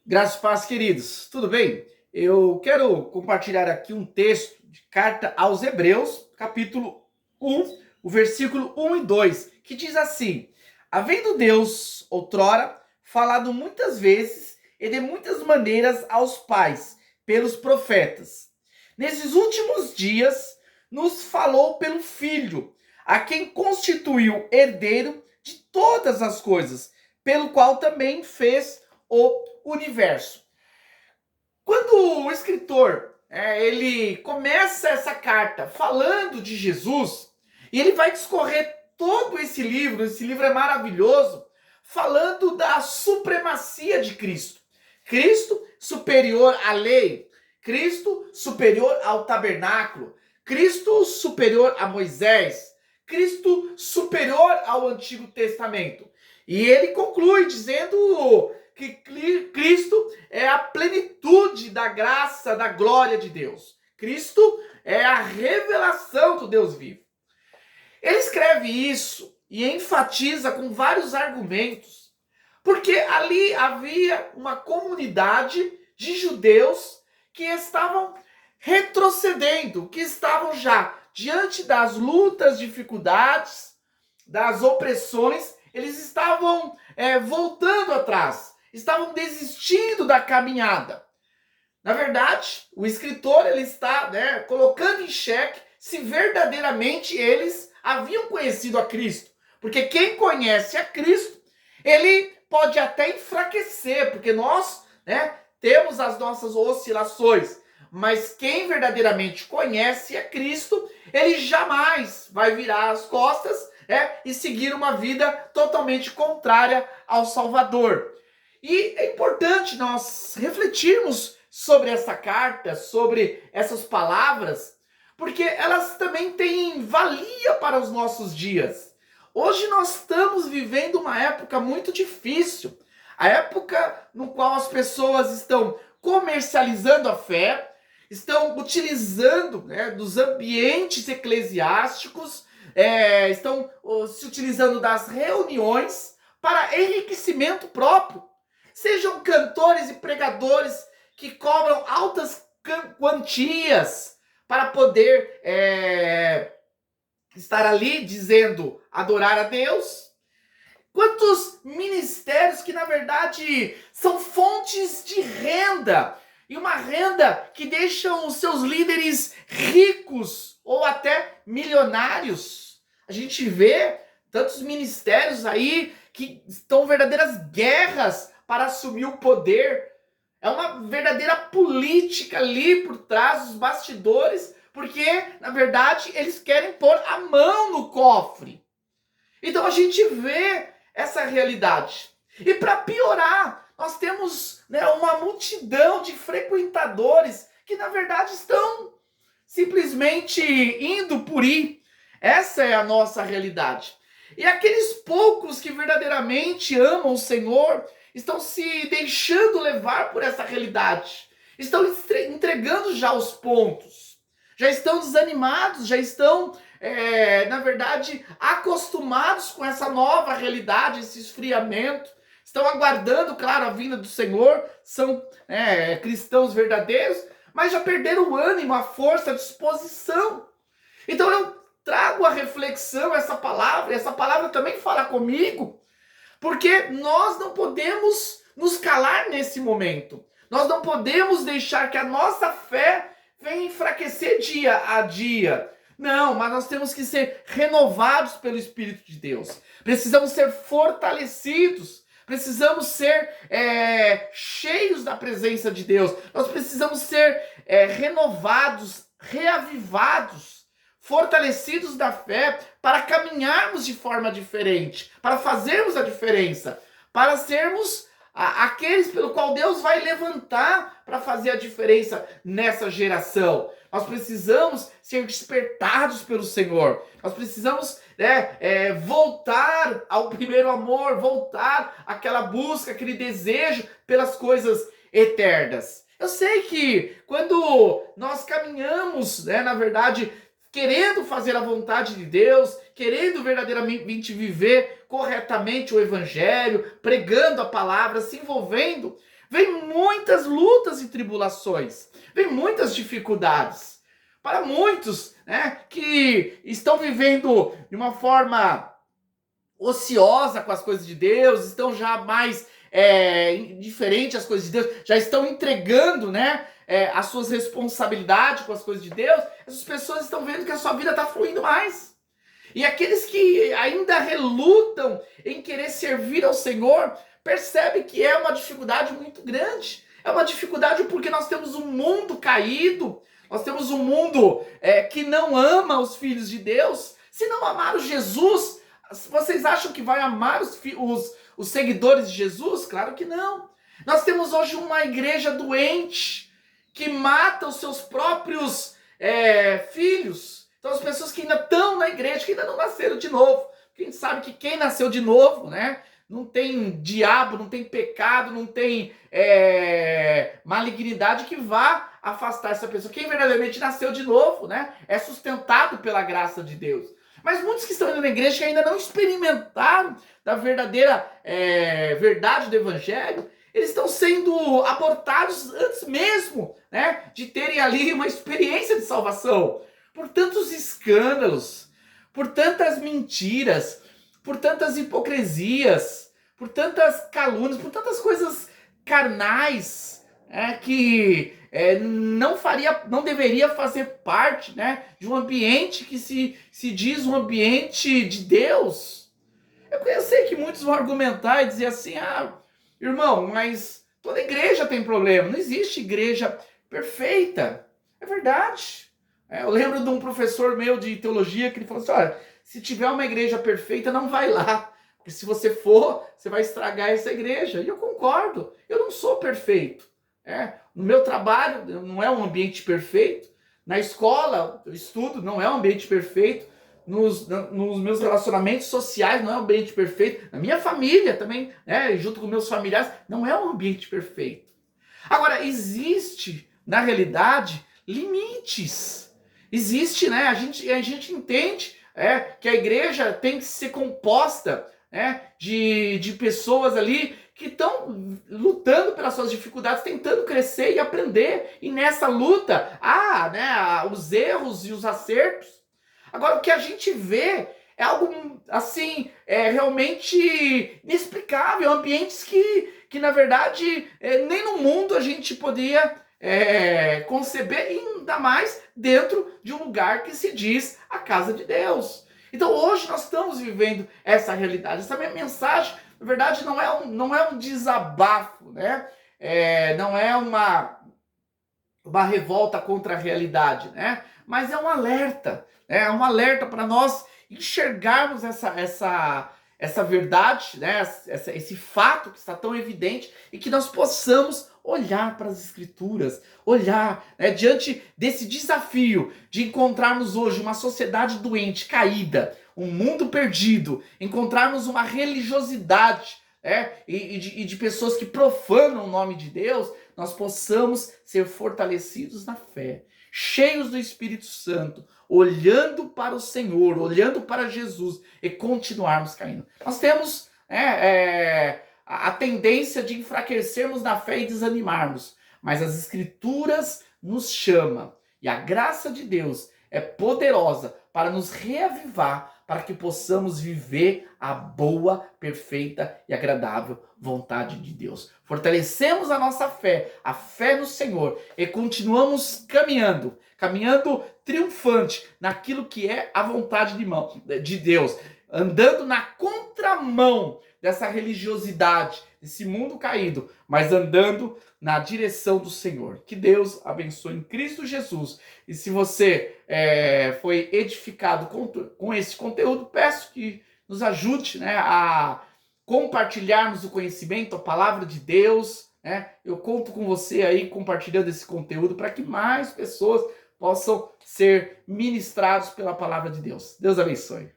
Graças e paz, queridos. Tudo bem? Eu quero compartilhar aqui um texto de carta aos Hebreus, capítulo 1, o versículo 1 e 2, que diz assim: Havendo Deus, outrora, falado muitas vezes e de muitas maneiras aos pais, pelos profetas, nesses últimos dias nos falou pelo Filho, a quem constituiu herdeiro de todas as coisas, pelo qual também fez o universo. Quando o escritor ele começa essa carta falando de Jesus, e ele vai discorrer todo esse livro é maravilhoso, falando da supremacia de Cristo. Cristo superior à lei, Cristo superior ao tabernáculo, Cristo superior a Moisés, Cristo superior ao Antigo Testamento. E ele conclui dizendo que Cristo é a plenitude da graça, da glória de Deus. Cristo é a revelação do Deus vivo. Ele escreve isso e enfatiza com vários argumentos, porque ali havia uma comunidade de judeus que estavam retrocedendo, que estavam já diante das lutas, dificuldades, das opressões, eles estavam voltando atrás, estavam desistindo da caminhada. Na verdade, o escritor ele está colocando em xeque se verdadeiramente eles haviam conhecido a Cristo. Porque quem conhece a Cristo, ele pode até enfraquecer, porque nós temos as nossas oscilações. Mas quem verdadeiramente conhece a Cristo, ele jamais vai virar as costas e seguir uma vida totalmente contrária ao Salvador. E é importante nós refletirmos sobre essa carta, sobre essas palavras, porque elas também têm valia para os nossos dias. Hoje nós estamos vivendo uma época muito difícil, a época no qual as pessoas estão comercializando a fé, estão utilizando dos ambientes eclesiásticos, estão se utilizando das reuniões para enriquecimento próprio. Sejam cantores e pregadores que cobram altas quantias para poder estar ali dizendo adorar a Deus. Quantos ministérios que na verdade são fontes de renda, e uma renda que deixam os seus líderes ricos ou até milionários. A gente vê tantos ministérios aí que estão verdadeiras guerras para assumir o poder. É uma verdadeira política ali por trás dos bastidores, porque, na verdade, eles querem pôr a mão no cofre. Então a gente vê essa realidade. E para piorar, nós temos uma multidão de frequentadores que, na verdade, estão simplesmente indo por ir. Essa é a nossa realidade. E aqueles poucos que verdadeiramente amam o Senhor estão se deixando levar por essa realidade. Estão entregando já os pontos. Já estão desanimados, já estão, na verdade, acostumados com essa nova realidade, esse esfriamento. Estão aguardando, claro, a vinda do Senhor. São cristãos verdadeiros, mas já perderam o ânimo, a força, a disposição. Então eu trago a reflexão, essa palavra também fala comigo, porque nós não podemos nos calar nesse momento. Nós não podemos deixar que a nossa fé venha enfraquecer dia a dia. Não, mas nós temos que ser renovados pelo Espírito de Deus. Precisamos ser fortalecidos. Precisamos ser cheios da presença de Deus. Nós precisamos ser renovados, reavivados, fortalecidos da fé para caminharmos de forma diferente, para fazermos a diferença, para sermos aqueles pelo qual Deus vai levantar para fazer a diferença nessa geração. Nós precisamos ser despertados pelo Senhor. Nós precisamos voltar ao primeiro amor, voltar àquela busca, aquele desejo pelas coisas eternas. Eu sei que quando nós caminhamos, na verdade, querendo fazer a vontade de Deus, querendo verdadeiramente viver corretamente o evangelho, pregando a palavra, se envolvendo, vem muitas lutas e tribulações, vem muitas dificuldades. Para muitos, né, que estão vivendo de uma forma ociosa com as coisas de Deus, estão já mais indiferentes às coisas de Deus, já estão entregando, né, as suas responsabilidades com as coisas de Deus, essas pessoas estão vendo que a sua vida está fluindo mais. E aqueles que ainda relutam em querer servir ao Senhor, percebem que é uma dificuldade muito grande. É uma dificuldade porque nós temos um mundo caído, nós temos um mundo que não ama os filhos de Deus. Se não amar o Jesus, vocês acham que vai amar os seguidores de Jesus? Claro que não. Nós temos hoje uma igreja doente, que mata os seus próprios filhos. Então as pessoas que ainda estão na igreja, que ainda não nasceram de novo. Quem sabe que quem nasceu de novo, né? Não tem diabo, não tem pecado, não tem malignidade que vá afastar essa pessoa. Quem verdadeiramente nasceu de novo, né? É sustentado pela graça de Deus. Mas muitos que estão indo na igreja que ainda não experimentaram da verdadeira verdade do evangelho, eles estão sendo abortados antes mesmo, né, de terem ali uma experiência de salvação. Por tantos escândalos, por tantas mentiras, por tantas hipocrisias, por tantas calúnias, por tantas coisas carnais, que não deveria fazer parte, né, de um ambiente que se diz um ambiente de Deus. Eu sei que muitos vão argumentar e dizer assim, irmão, mas toda igreja tem problema, não existe igreja perfeita. É verdade. Eu lembro de um professor meu de teologia que ele falou assim, olha, se tiver uma igreja perfeita, não vai lá. Porque se você for, você vai estragar essa igreja. E eu concordo, eu não sou perfeito. No meu trabalho não é um ambiente perfeito. Na escola, eu estudo, não é um ambiente perfeito. Nos meus relacionamentos sociais não é um ambiente perfeito. Na minha família também, junto com meus familiares, não é um ambiente perfeito. Agora, existe, na realidade, limites. Existe, né? A gente entende que a igreja tem que ser composta de pessoas ali que estão lutando pelas suas dificuldades, tentando crescer e aprender. E nessa luta, os erros e os acertos. Agora, o que a gente vê é algo, assim, realmente inexplicável. Ambientes que na verdade, nem no mundo a gente poderia conceber, ainda mais dentro de um lugar que se diz a casa de Deus. Então, hoje nós estamos vivendo essa realidade. Essa minha mensagem, na verdade, não é um desabafo, né? Não é uma revolta contra a realidade, né? Mas é um alerta. É um alerta para nós enxergarmos essa verdade, né? Esse fato que está tão evidente e que nós possamos olhar para as Escrituras, olhar diante desse desafio de encontrarmos hoje uma sociedade doente, caída, um mundo perdido, encontrarmos uma religiosidade e de pessoas que profanam o nome de Deus, nós possamos ser fortalecidos na fé, cheios do Espírito Santo, olhando para o Senhor, olhando para Jesus e continuarmos caindo. Nós temos a tendência de enfraquecermos na fé e desanimarmos, mas as Escrituras nos chamam e a graça de Deus é poderosa para nos reavivar, para que possamos viver a boa, perfeita e agradável vontade de Deus. Fortalecemos a nossa fé, a fé no Senhor, e continuamos caminhando triunfante naquilo que é a vontade de Deus, andando na contramão dessa religiosidade, desse mundo caído, mas andando na direção do Senhor. Que Deus abençoe em Cristo Jesus. E se você foi edificado com esse conteúdo, peço que nos ajude a compartilharmos o conhecimento, a palavra de Deus. Eu conto com você aí compartilhando esse conteúdo para que mais pessoas possam ser ministrados pela palavra de Deus. Deus abençoe.